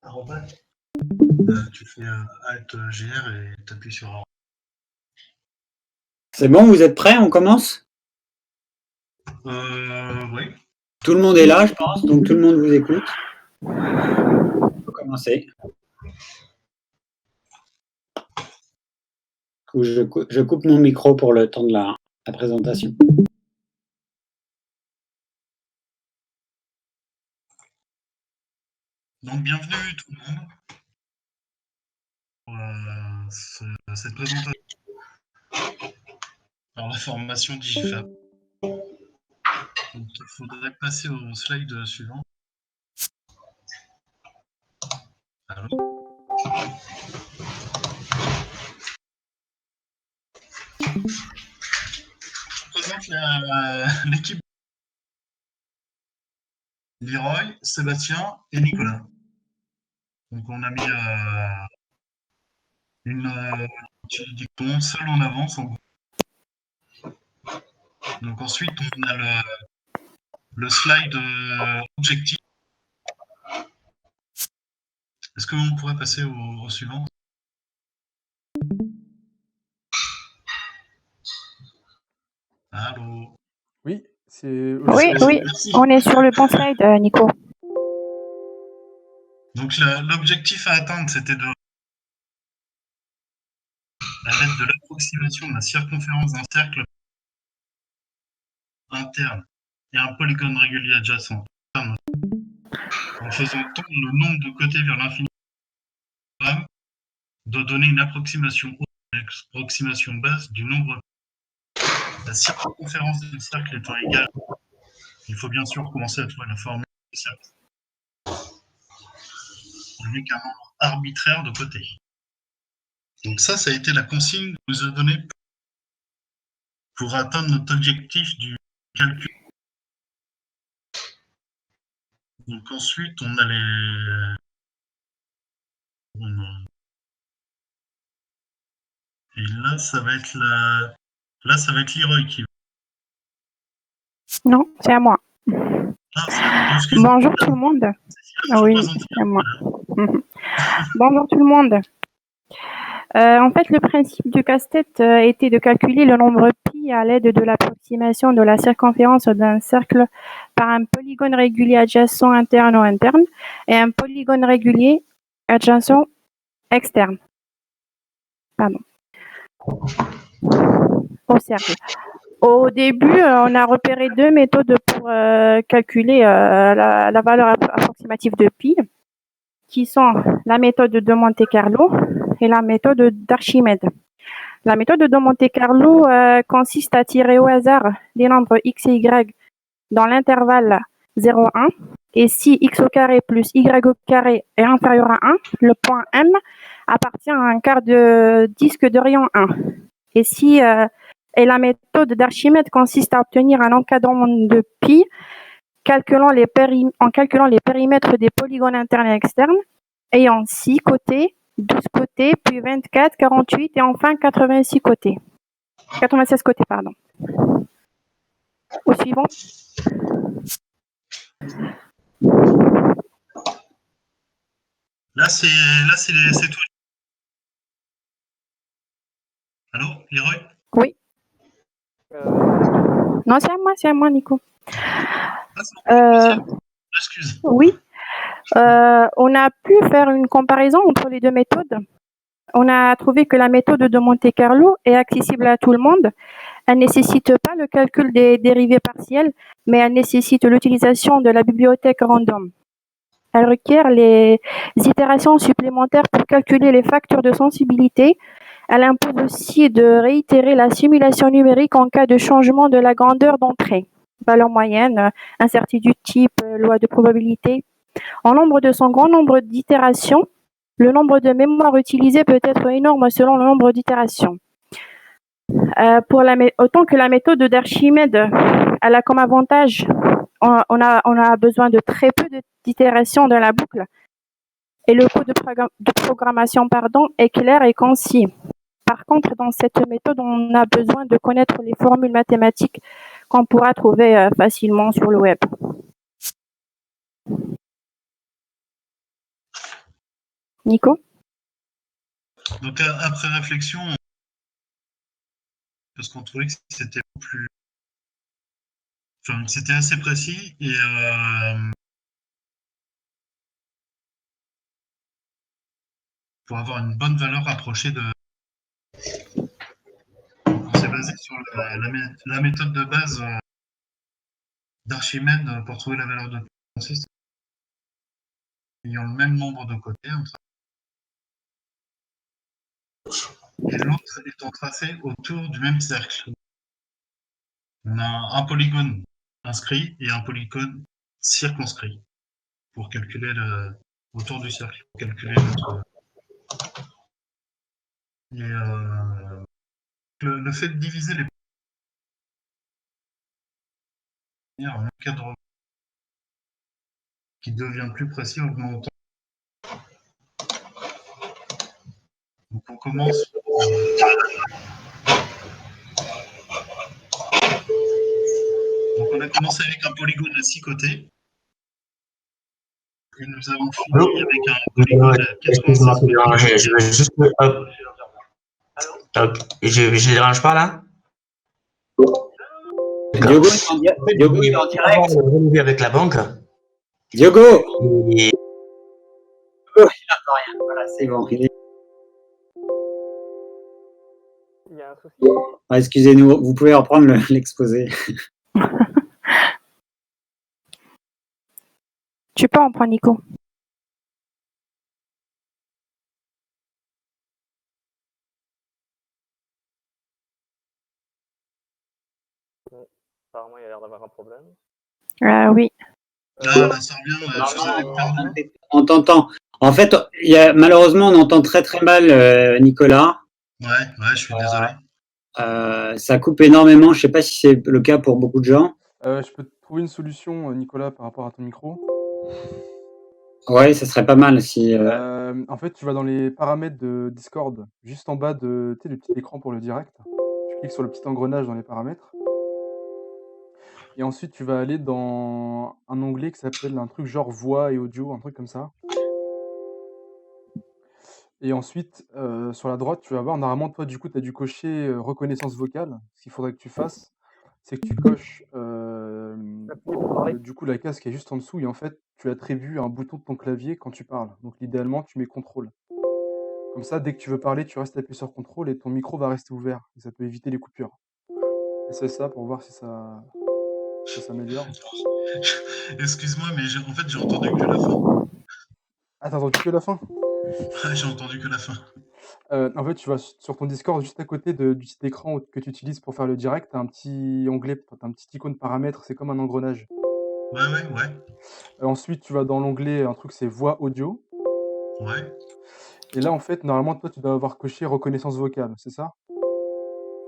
arrobas. Tu fais Alt GR et tu appuies sur arrobas. C'est bon, vous êtes prêts? On commence? Oui. Tout le monde est là, je pense, donc tout le monde vous écoute. On peut commencer. Je coupe mon micro pour le temps de la présentation. Donc, bienvenue tout le monde pour cette présentation par la formation Digifab. Donc, il faudrait passer au slide suivant. Allô? Je présente l'équipe. Leroy, Sébastien et Nicolas. Donc on a mis une dicton seul en avance. Donc ensuite on a le slide objectif. Est-ce qu'on pourrait passer au suivant? Allô? Oui, Oui, merci. on est sur le bon slide, Nico. Donc l'objectif à atteindre, c'était de à l'aide de l'approximation de la circonférence d'un cercle interne et un polygone régulier adjacent, en faisant tendre le nombre de côtés vers l'infini, de donner une approximation haute et une approximation basse du nombre. La circonférence du cercle étant égale, il faut bien sûr commencer à trouver la formule du cercle avec un nombre arbitraire de côtés. Donc ça a été la consigne que nous a donnée pour atteindre notre objectif du calcul. Donc ensuite, on a et là, ça va être Leroy qui. Non, c'est à moi. Ah, bonjour tout le monde. Oui, c'est à moi. Bonjour tout le monde. En fait, le principe du casse-tête était de calculer le nombre pi à l'aide de l'approximation de la circonférence d'un cercle par un polygone régulier adjacent interne ou interne et un polygone régulier adjacent externe. Pardon. Au cercle. Au début, on a repéré deux méthodes pour calculer la valeur approximative de pi, qui sont la méthode de Monte-Carlo et la méthode d'Archimède. La méthode de Monte-Carlo consiste à tirer au hasard des nombres x et y dans l'intervalle 0, 1, et si x au carré plus y au carré est inférieur à 1, le point M appartient à un quart de disque de rayon 1. Et la méthode d'Archimède consiste à obtenir un encadrement de pi en calculant les périmètres des polygones internes et externes ayant 6 côtés, 12 côtés, puis 24, 48 et enfin 86 côtés. 96 côtés, pardon. Au suivant. Là, c'est toi. Allô, Leroy? Oui. Non, c'est à moi, Nico. Excuse. Oui. On a pu faire une comparaison entre les deux méthodes. On a trouvé que la méthode de Monte-Carlo est accessible à tout le monde. Elle ne nécessite pas le calcul des dérivées partielles, mais elle nécessite l'utilisation de la bibliothèque random. Elle requiert les itérations supplémentaires pour calculer les facteurs de sensibilité. Elle impose aussi de réitérer la simulation numérique en cas de changement de la grandeur d'entrée. Valeur moyenne, incertitude type, loi de probabilité. En nombre de son grand nombre d'itérations, le nombre de mémoire utilisé peut être énorme selon le nombre d'itérations. Autant que la méthode d'Archimède, elle a comme avantage, on a besoin de très peu d'itérations dans la boucle et le code de programmation est clair et concis. Par contre, dans cette méthode, on a besoin de connaître les formules mathématiques qu'on pourra trouver facilement sur le web. Nico? Donc après réflexion, parce qu'on trouvait que c'était plus, enfin, c'était assez précis et pour avoir une bonne valeur rapprochée de. On s'est basé sur la méthode de base d'Archimède pour trouver la valeur de consiste ayant le même nombre de côtés et l'autre étant tracé autour du même cercle. On a un polygone inscrit et un polygone circonscrit pour calculer autour du cercle, pour calculer notre. Et le fait de diviser les un cadre qui devient plus précis en augmentant. Donc on commence. Donc on a commencé avec un polygone à 6 côtés. Et nous avons fini avec un polygone à 96 côtés. Je veux juste. Hop. Je dérange pas là? Diogo, Diogo, est en direct. Avec la banque. Diogo! Et... Oh, il n'entend rien. Voilà, c'est bon. Il y a un souci. Ah, excusez-nous, vous pouvez reprendre l'exposé. Tu peux en prendre, Nico. Apparemment, il y a l'air d'avoir un problème. Oui. Ah, ça revient. On t'entend. En fait, malheureusement, on entend très très mal Nicolas. Ouais, je suis désolé. Ça coupe énormément. Je ne sais pas si c'est le cas pour beaucoup de gens. Je peux te trouver une solution, Nicolas, par rapport à ton micro. Ouais, ça serait pas mal si. En fait, tu vas dans les paramètres de Discord, juste en bas de le petit écran pour le direct. Tu cliques sur le petit engrenage dans les paramètres. Et ensuite, tu vas aller dans un onglet qui s'appelle un truc genre voix et audio, un truc comme ça. Et ensuite, sur la droite, tu vas voir, normalement, toi, du coup, tu as dû cocher reconnaissance vocale. Ce qu'il faudrait que tu fasses, c'est que tu coches du coup la case qui est juste en dessous et en fait, tu attribues un bouton de ton clavier quand tu parles. Donc, idéalement, tu mets contrôle. Comme ça, dès que tu veux parler, tu restes appuyé sur contrôle et ton micro va rester ouvert. Et ça peut éviter les coupures. Et c'est ça pour voir si ça s'améliore. Excuse-moi, mais en fait, j'ai entendu que la fin. Ah, t'as entendu que la fin? Ouais, j'ai entendu que la fin. En fait, tu vas sur ton Discord, juste à côté du petit écran que tu utilises pour faire le direct, tu as un petit onglet, un petit icône paramètres, c'est comme un engrenage. Ouais. Ensuite, tu vas dans l'onglet, un truc, c'est voix audio. Ouais. Et là, en fait, normalement, toi, tu dois avoir coché reconnaissance vocale, c'est ça?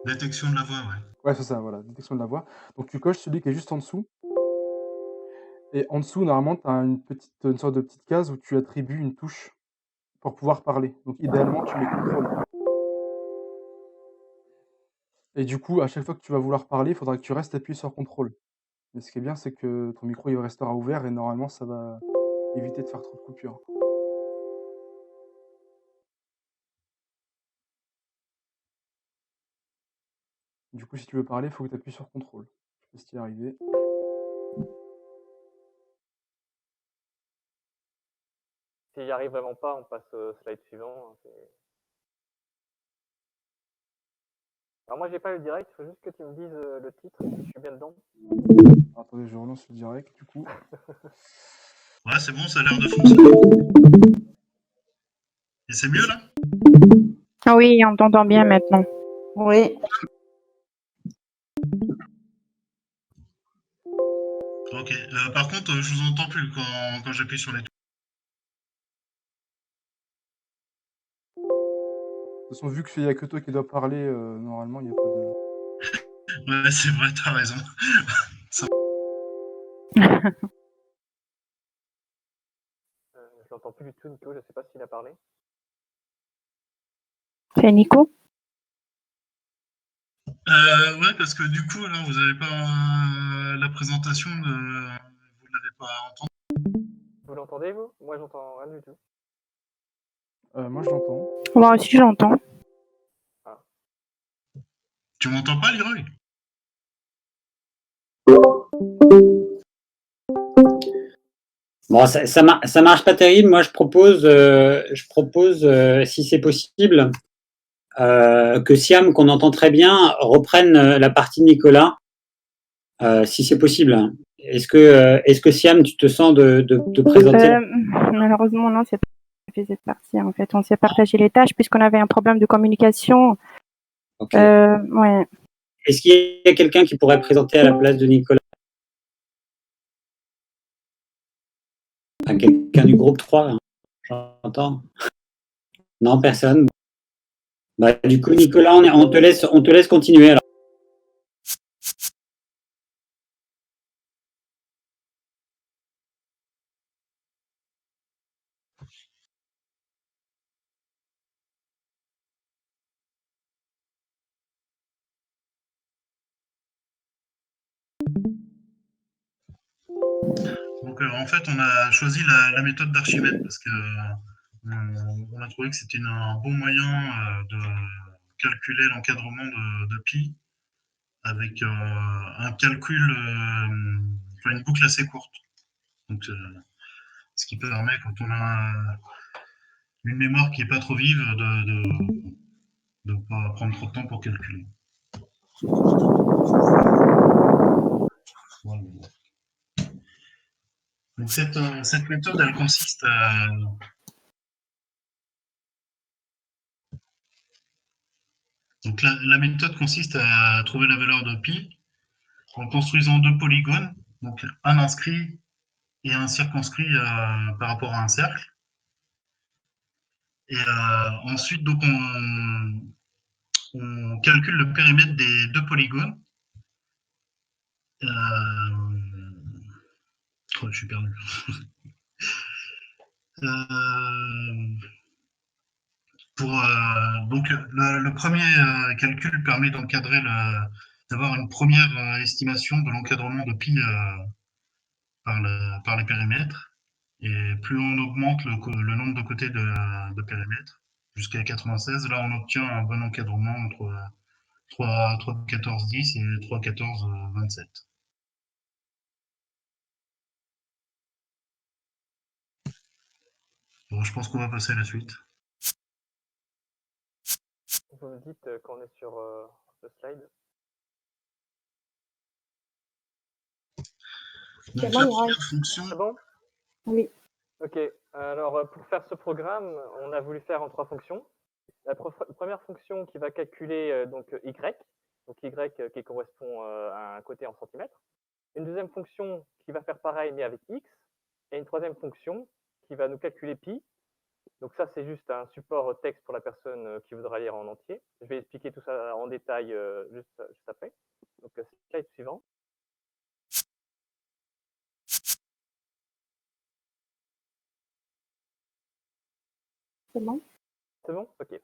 Détection de la voix, ouais. Ouais, c'est ça, voilà, détection de la voix. Donc, tu coches celui qui est juste en dessous. Et en dessous, normalement, tu as une sorte de petite case où tu attribues une touche pour pouvoir parler. Donc, idéalement, tu mets contrôle. Et du coup, à chaque fois que tu vas vouloir parler, il faudra que tu restes appuyé sur contrôle. Mais ce qui est bien, c'est que ton micro il restera ouvert et normalement, ça va éviter de faire trop de coupures. Du coup, si tu veux parler, il faut que tu appuies sur contrôle. Je sais pas si tu y es arrivé. S'il n'y arrive vraiment pas, on passe au slide suivant. Alors moi, j'ai pas le direct, il faut juste que tu me dises le titre, si je suis bien dedans. Attendez, je relance le direct, du coup. Ouais, c'est bon, ça a l'air de fonctionner. Et c'est mieux, là? Oui, on t'entend bien maintenant. Oui. Ok. Par contre, je vous entends plus quand j'appuie sur les touches. De toute façon, vu qu'il n'y a que toi qui dois parler, normalement, il n'y a pas de... Ouais, c'est vrai, t'as raison. Je l'entends plus du tout, Nico, je sais pas s'il a parlé. C'est Nico? Ouais, parce que du coup, là, vous n'avez pas la présentation de... Vous ne l'avez pas entendue. Vous l'entendez, vous? Moi, j'entends rien du tout. Moi, je l'entends. Moi aussi, j'entends. Tu m'entends pas, Leroy? Bon, ça marche pas terrible. Moi, je propose, si c'est possible, que Siam, qu'on entend très bien, reprenne la partie de Nicolas, si c'est possible. Est-ce que Siam, tu te sens de présenter Malheureusement, non, c'est pas cette partie. En fait, on s'est partagé les tâches puisqu'on avait un problème de communication. Ok. Ouais. Est-ce qu'il y a quelqu'un qui pourrait présenter à la place de Nicolas? Quelqu'un du groupe 3, là. J'entends. Non, personne. Bah, du coup, Nicolas, on te laisse continuer alors. Donc en fait, on a choisi la méthode d'Archimède parce que on a trouvé que c'était un bon moyen de calculer l'encadrement de pi avec un calcul, une boucle assez courte. Donc, ce qui permet, quand on a une mémoire qui n'est pas trop vive, de ne pas prendre trop de temps pour calculer. Voilà. Donc cette méthode, elle consiste à... Donc la méthode consiste à trouver la valeur de pi en construisant deux polygones, donc un inscrit et un circonscrit par rapport à un cercle. Et ensuite, donc on calcule le périmètre des deux polygones. Oh, je suis perdu. Donc le premier calcul permet d'encadrer d'avoir une première estimation de l'encadrement de pi par les périmètres. Et plus on augmente le nombre de côtés de périmètre jusqu'à 96, là on obtient un bon encadrement entre 3,14,10 et 3,14,27. Bon, je pense qu'on va passer à la suite. Vous me dites quand on est sur le slide. Donc la première fonction... C'est bon? Oui. Ok, alors pour faire ce programme, on a voulu faire en trois fonctions. La première fonction qui va calculer donc y, donc y qui correspond à un côté en centimètres. Une deuxième fonction qui va faire pareil mais avec x. Et une troisième fonction qui va nous calculer pi. Donc ça, c'est juste un support texte pour la personne qui voudra lire en entier. Je vais expliquer tout ça en détail juste après. Donc slide suivant. C'est bon? C'est bon? Ok.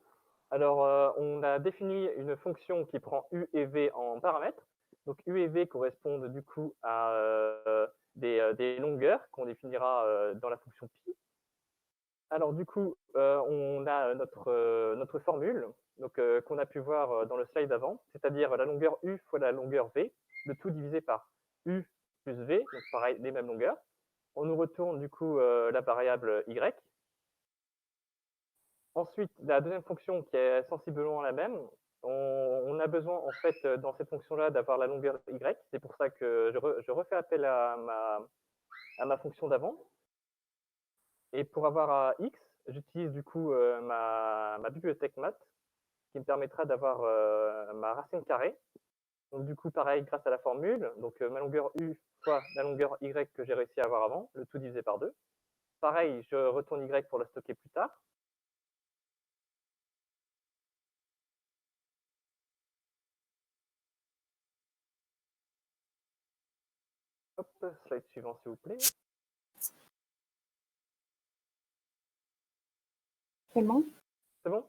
Alors, on a défini une fonction qui prend u et v en paramètres. Donc u et v correspondent du coup à des longueurs qu'on définira dans la fonction pi. Alors du coup, on a notre formule qu'on a pu voir dans le slide d'avant, c'est-à-dire la longueur u fois la longueur v, le tout divisé par u plus v, donc pareil, les mêmes longueurs. On nous retourne du coup la variable y. Ensuite, la deuxième fonction qui est sensiblement la même, on a besoin en fait dans cette fonction-là d'avoir la longueur y. C'est pour ça que je refais appel à ma fonction d'avant. Et pour avoir x, j'utilise du coup ma bibliothèque math qui me permettra d'avoir ma racine carrée. Donc du coup, pareil, grâce à la formule, donc ma longueur u fois la longueur y que j'ai réussi à avoir avant, le tout divisé par 2. Pareil, je retourne y pour le stocker plus tard. Hop, slide suivant s'il vous plaît. C'est bon? C'est bon?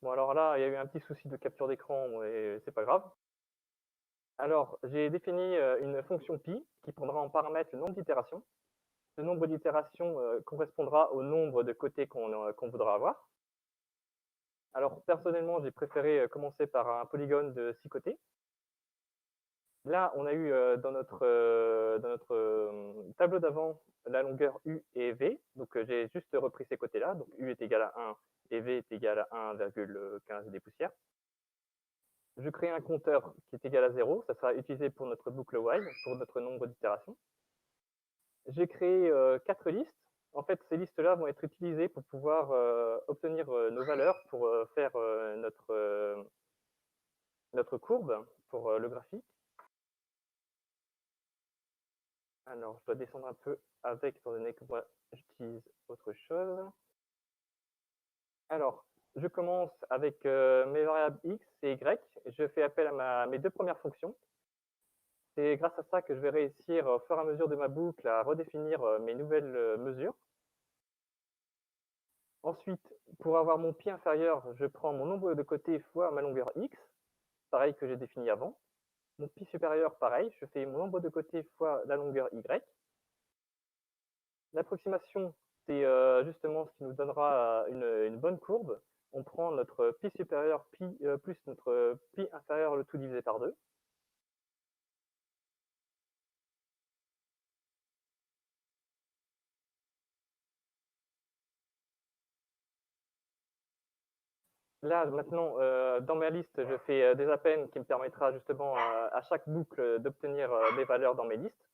Bon, alors là, il y a eu un petit souci de capture d'écran, mais c'est pas grave. Alors, j'ai défini une fonction pi qui prendra en paramètre le nombre d'itérations. Ce nombre d'itérations correspondra au nombre de côtés qu'on voudra avoir. Alors, personnellement, j'ai préféré commencer par un polygone de 6 côtés. Là, on a eu dans notre tableau d'avant la longueur U et V. Donc, j'ai juste repris ces côtés-là. Donc, U est égal à 1 et V est égal à 1,15 des poussières. Je crée un compteur qui est égal à 0. Ça sera utilisé pour notre boucle while, pour notre nombre d'itérations. J'ai créé 4 listes. En fait, ces listes-là vont être utilisées pour pouvoir obtenir nos valeurs pour faire notre courbe pour le graphique. Alors, je dois descendre un peu avec, étant donné que moi, j'utilise autre chose. Alors, je commence avec mes variables x et y. Je fais appel à mes deux premières fonctions. C'est grâce à ça que je vais réussir, au fur et à mesure de ma boucle, à redéfinir mes nouvelles mesures. Ensuite, pour avoir mon pi inférieur, je prends mon nombre de côtés fois ma longueur x, pareil que j'ai défini avant. Mon pi supérieur, pareil, je fais mon nombre de côtés fois la longueur y. L'approximation, c'est justement ce qui nous donnera une bonne courbe. On prend notre pi supérieur plus notre pi inférieur, le tout divisé par 2. Là, maintenant, dans ma liste, je fais des appends qui me permettra justement à chaque boucle d'obtenir des valeurs dans mes listes.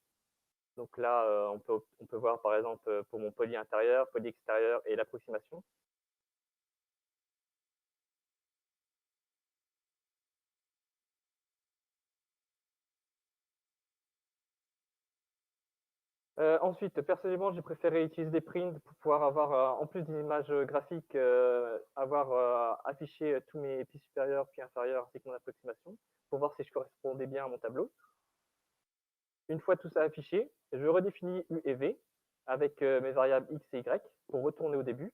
Donc là, on peut voir par exemple pour mon poly intérieur, poly extérieur et l'approximation. Ensuite, personnellement, j'ai préféré utiliser des prints pour pouvoir avoir, en plus d'une image graphique, affiché tous mes pi supérieurs, pi inférieurs, ainsi que mon approximation, pour voir si je correspondais bien à mon tableau. Une fois tout ça affiché, je redéfinis U et V avec mes variables x et y pour retourner au début.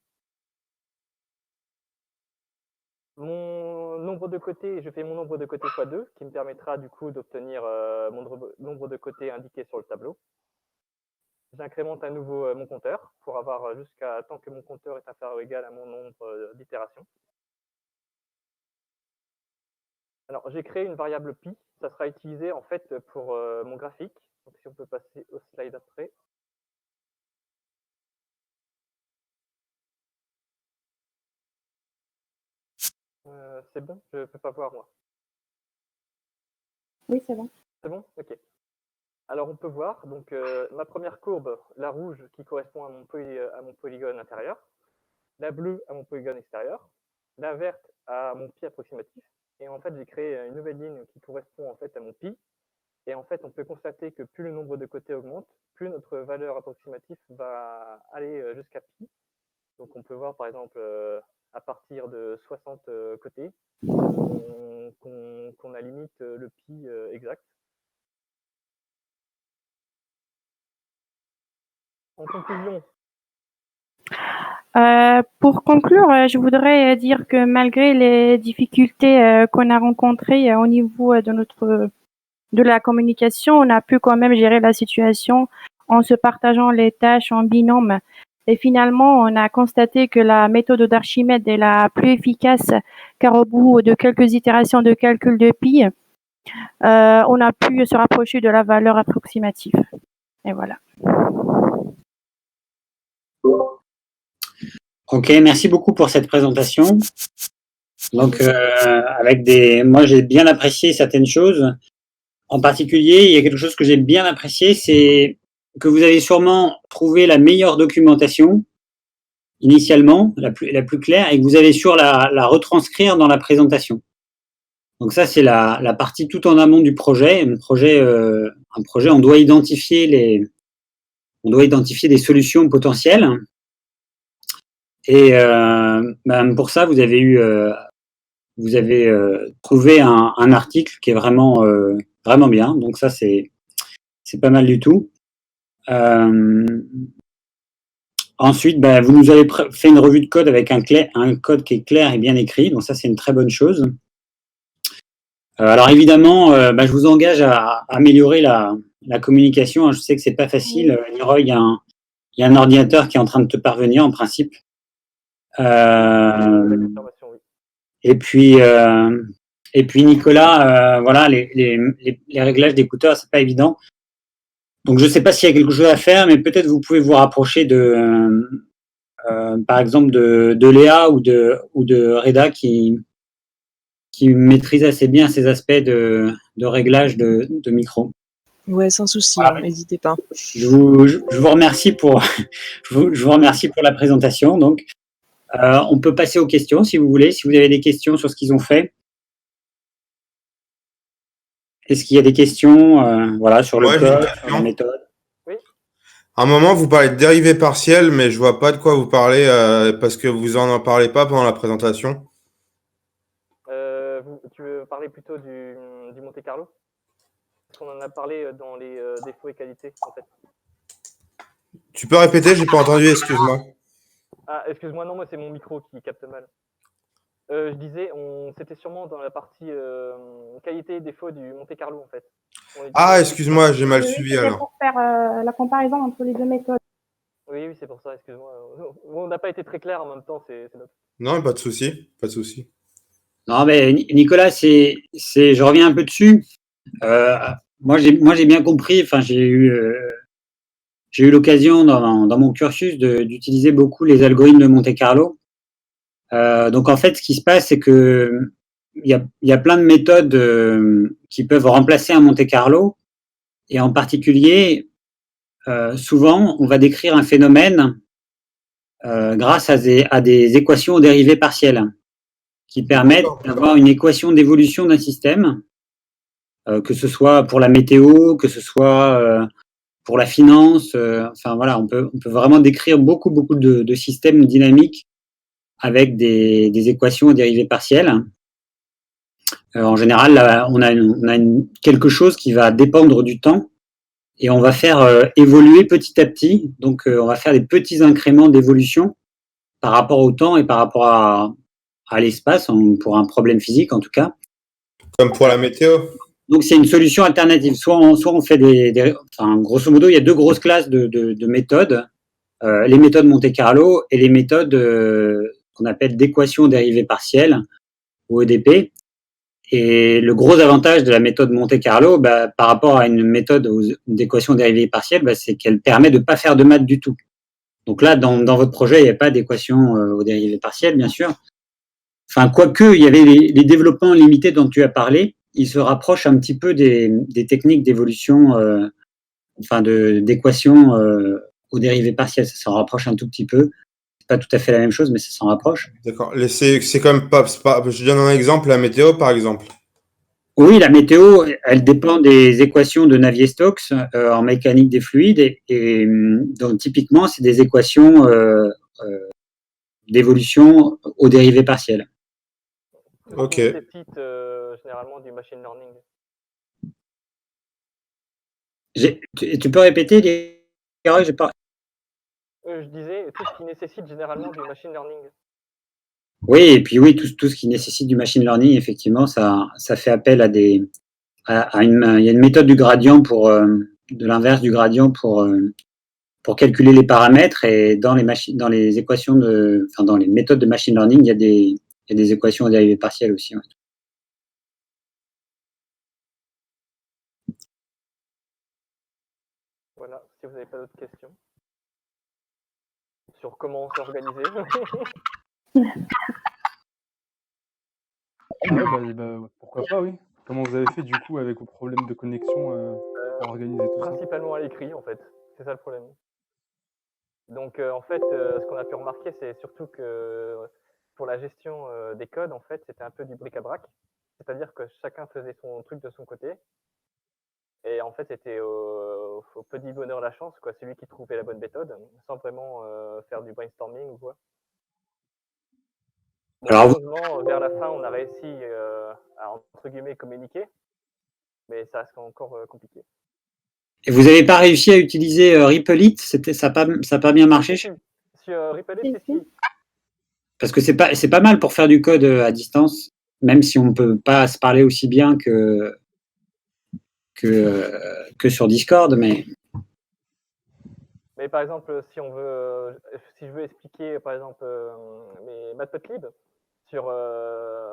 Mon nombre de côtés, je fais mon nombre de côtés fois 2, qui me permettra du coup d'obtenir mon nombre de côtés indiqué sur le tableau. J'incrémente à nouveau mon compteur pour avoir jusqu'à tant que mon compteur est inférieur ou égal à mon nombre d'itérations. Alors, j'ai créé une variable pi. Ça sera utilisé en fait pour mon graphique. Donc, si on peut passer au slide après. C'est bon? Je ne peux pas voir, moi. Oui, c'est bon. C'est bon? Ok. Alors, on peut voir donc ma première courbe, la rouge, qui correspond à mon polygone intérieur, la bleue à mon polygone extérieur, la verte à mon pi approximatif. Et en fait, j'ai créé une nouvelle ligne qui correspond en fait à mon pi. Et en fait, on peut constater que plus le nombre de côtés augmente, plus notre valeur approximative va aller jusqu'à pi. Donc, on peut voir par exemple à partir de 60 côtés qu'on a limite le pi exact. En conclusion. Pour conclure, je voudrais dire que malgré les difficultés qu'on a rencontrées au niveau de la communication, on a pu quand même gérer la situation en se partageant les tâches en binôme. Et finalement, on a constaté que la méthode d'Archimède est la plus efficace, car au bout de quelques itérations de calcul de pi, on a pu se rapprocher de la valeur approximative. Et voilà. Ok, merci beaucoup pour cette présentation. Donc, moi j'ai bien apprécié certaines choses. En particulier, il y a quelque chose que j'ai bien apprécié, c'est que vous avez sûrement trouvé la meilleure documentation initialement, la plus claire, et que vous allez la retranscrire dans la présentation. Donc ça, c'est la partie tout en amont du projet. Un projet, on doit identifier des solutions potentielles. Et pour ça, vous avez trouvé un article qui est vraiment bien. Donc ça, c'est pas mal du tout. Ensuite, vous nous avez fait une revue de code avec un code qui est clair et bien écrit. Donc ça, c'est une très bonne chose. Alors évidemment, je vous engage à améliorer la communication. Je sais que c'est pas facile. Leroy y a un ordinateur qui est en train de te parvenir en principe. La confirmation, oui. Et puis Nicolas, voilà, les réglages d'écouteurs, c'est pas évident. Donc je sais pas s'il y a quelque chose à faire, mais peut-être vous pouvez vous rapprocher par exemple de Léa ou de Reda qui maîtrise assez bien ces aspects de réglage de micro. Ouais, sans souci, n'hésitez pas. Je vous remercie pour je vous remercie pour la présentation. Donc, on peut passer aux questions si vous voulez, si vous avez des questions sur ce qu'ils ont fait. Est-ce qu'il y a des questions voilà, sur le code, sur la méthode? Oui. À un moment, vous parlez de dérivés partiels, mais je vois pas de quoi vous parlez parce que vous en parlez pas pendant la présentation. Tu veux parler plutôt du Monte Carlo? Parce qu'on en a parlé dans les défauts et qualités, en fait. Tu peux répéter? J'ai pas entendu, excuse-moi. Ah, excuse-moi, non, moi c'est mon micro qui capte mal. Je disais, c'était sûrement dans la partie qualité et défaut du Monte Carlo, en fait. Ah, excuse-moi, j'ai mal suivi C'était alors. pour faire la comparaison entre les deux méthodes. Oui, c'est pour ça, excuse-moi. On n'a pas été très clair en même temps, c'est notre... Non, pas de souci, pas de souci. Non, mais Nicolas, je reviens un peu dessus. Moi, j'ai bien compris. Enfin, j'ai eu l'occasion dans mon cursus d'utiliser beaucoup les algorithmes de Monte Carlo. Donc, en fait, ce qui se passe, c'est que il y a plein de méthodes qui peuvent remplacer un Monte Carlo. Et en particulier, souvent, on va décrire un phénomène grâce à des équations aux dérivées partielles qui permettent d'avoir une équation d'évolution d'un système, que ce soit pour la météo, que ce soit pour la finance. Enfin voilà, on peut vraiment décrire beaucoup de systèmes dynamiques avec des équations aux dérivées partielles. En général, là, on a quelque chose qui va dépendre du temps et on va faire évoluer petit à petit. Donc, on va faire des petits incréments d'évolution par rapport au temps et par rapport à l'espace, pour un problème physique en tout cas. Comme pour la météo. Donc, c'est une solution alternative. Soit on fait enfin, grosso modo, il y a deux grosses classes de méthodes. Les méthodes Monte Carlo et les méthodes qu'on appelle d'équations dérivées partielles, ou EDP. Et le gros avantage de la méthode Monte Carlo, par rapport à une méthode d'équations dérivées partielles, c'est qu'elle permet de ne pas faire de maths du tout. Donc là, dans votre projet, il n'y a pas d'équation aux dérivées partielles, bien sûr. Enfin, quoique, il y avait les développements limités dont tu as parlé, ils se rapprochent un petit peu des techniques d'évolution, enfin d'équations aux dérivées partielles. Ça s'en rapproche un tout petit peu. C'est pas tout à fait la même chose, mais ça s'en rapproche. D'accord. C'est quand même pas. Je donne un exemple, la météo, par exemple. Oui, la météo, elle dépend des équations de Navier-Stokes en mécanique des fluides. Et donc, typiquement, c'est des équations d'évolution aux dérivées partielles. Ok. Ça nécessite généralement du machine learning. Tu peux répéter les erreurs? J'ai pas. Je disais, tout ce qui nécessite généralement du machine learning. Oui, et puis oui, tout ce qui nécessite du machine learning, effectivement, ça fait appel à il y a une méthode du gradient de l'inverse du gradient pour calculer les paramètres, et dans les équations dans les méthodes de machine learning, il y a des équations aux dérivées partielles aussi. Ouais. Voilà, si vous n'avez pas d'autres questions sur comment s'organiser. Pourquoi pas, oui. Comment vous avez fait du coup avec vos problèmes de connexion pour organiser tout ça? Principalement à l'écrit, en fait. C'est ça le problème. Donc, en fait, ce qu'on a pu remarquer, c'est surtout que pour la gestion des codes, en fait, c'était un peu du bric-à-brac. C'est-à-dire que chacun faisait son truc de son côté. Et en fait, c'était au petit bonheur la chance, quoi. Celui qui trouvait la bonne méthode, sans vraiment faire du brainstorming ou quoi. Bon, heureusement, vers la fin, on a réussi à, entre guillemets, communiquer. Mais ça reste encore compliqué. Et vous n'avez pas réussi à utiliser Ripple It? Ça n'a pas bien marché? Sur Ripple It, c'est si. Parce que c'est pas mal pour faire du code à distance, même si on ne peut pas se parler aussi bien que sur Discord, mais Mais par exemple, si je veux expliquer, par exemple, mes Matplotlib sur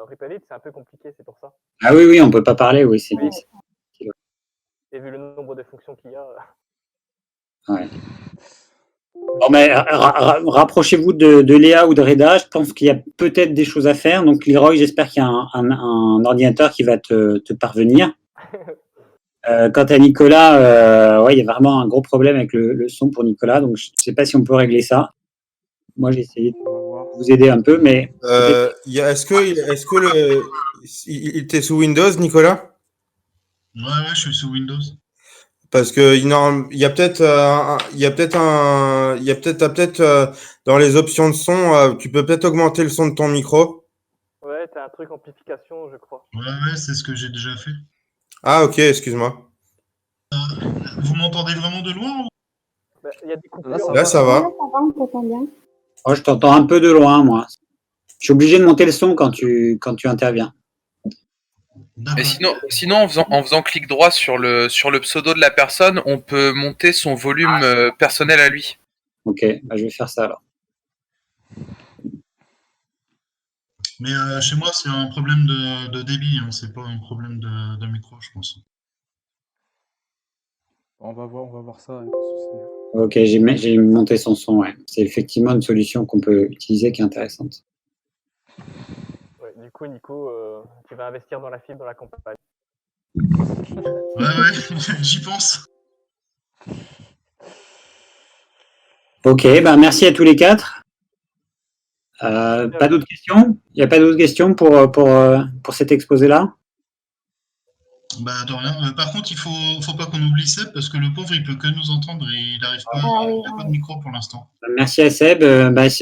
Ripple, c'est un peu compliqué, c'est pour ça. Ah oui, oui, on peut pas parler, oui, c'est Oui. Et vu le nombre de fonctions qu'il y a. Ouais. Bon, mais rapprochez-vous de Léa ou de Reda. Je pense qu'il y a peut-être des choses à faire. Donc, Leroy, j'espère qu'il y a un ordinateur qui va te parvenir. Quant à Nicolas, ouais, il y a vraiment un gros problème avec le son pour Nicolas. Donc, je ne sais pas si on peut régler ça. Moi, j'ai essayé de On va voir. vous aider un peu, mais Est-ce que il t'es sous Windows, Nicolas? Ouais, je suis sous Windows. Parce que il y a peut-être dans les options de son, tu peux peut-être augmenter le son de ton micro. Ouais, t'as un truc amplification, je crois. Ouais, c'est ce que j'ai déjà fait. Ah, ok, excuse-moi. Vous m'entendez vraiment de loin ou... Bah, il y a des coupures. Là, ça va. oh, je t'entends un peu de loin, moi. Je suis obligé de monter le son quand tu interviens. D'accord. Mais sinon en faisant clic droit sur le pseudo de la personne, on peut monter son volume personnel à lui. Ok, bah, je vais faire ça alors. Mais chez moi, c'est un problème de débit, hein. C'est pas un problème de micro, je pense. On va voir ça, y a pas de souci. Ok, j'ai monté son son, ouais. C'est effectivement une solution qu'on peut utiliser qui est intéressante. Ouais, du coup, Nico, tu vas investir dans la fibre dans la campagne. Ouais, j'y pense. Ok, bah merci à tous les quatre. Pas d'autres questions? Il n'y a pas d'autres questions pour cet exposé-là? Bah, de rien. Par contre, il faut pas qu'on oublie Seb, parce que le pauvre, il peut que nous entendre et il n'arrive pas, il n'a pas de micro pour l'instant. Merci à Seb.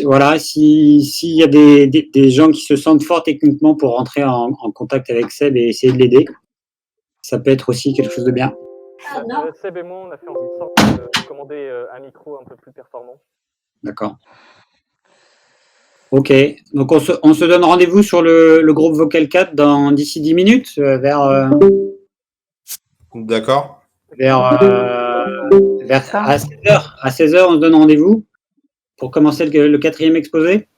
Voilà, s'il y a des gens qui se sentent forts techniquement pour rentrer en contact avec Seb et essayer de l'aider, ça peut être aussi quelque chose de bien. Seb et moi, on a fait en sorte de commander un micro un peu plus performant. D'accord. Ok, donc on se donne rendez-vous sur le groupe Vocal 4 d'ici 10 minutes, D'accord. à 16h. À 16h, on se donne rendez-vous pour commencer le quatrième exposé.